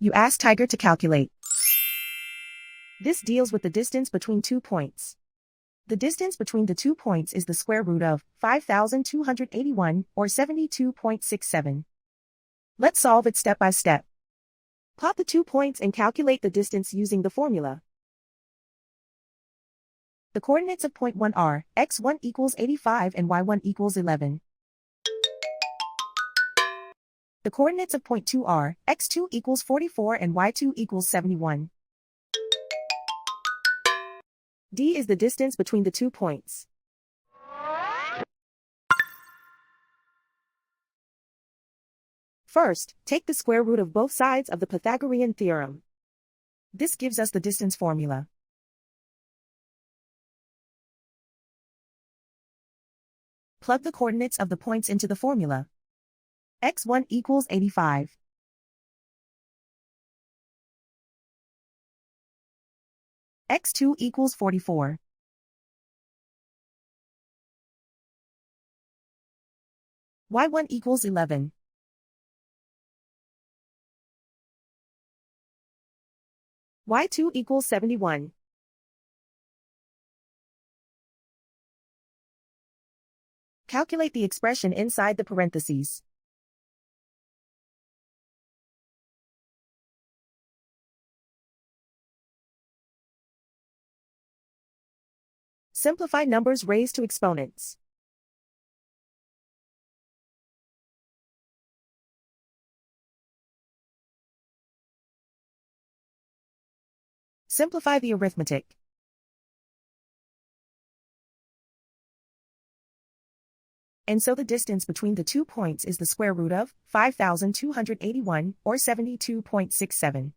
You ask Tiger to calculate. This deals with the distance between 2 points. The distance between the 2 points is the square root of 5,281, or 72.67. Let's solve it step by step. Plot the 2 points and calculate the distance using the formula. The coordinates of point 1 are x1 equals 85 and y1 equals 11. The coordinates of point 2 are x2 equals 44 and y2 equals 71. D is the distance between the 2 points. First, take the square root of both sides of the Pythagorean theorem. This gives us the distance formula. Plug the coordinates of the points into the formula. x1 equals 85. x2 equals 44. y1 equals 11. y2 equals 71. Calculate the expression inside the parentheses. Simplify numbers raised to exponents. Simplify the arithmetic. And so the distance between the 2 points is the square root of 5,281, or 72.67.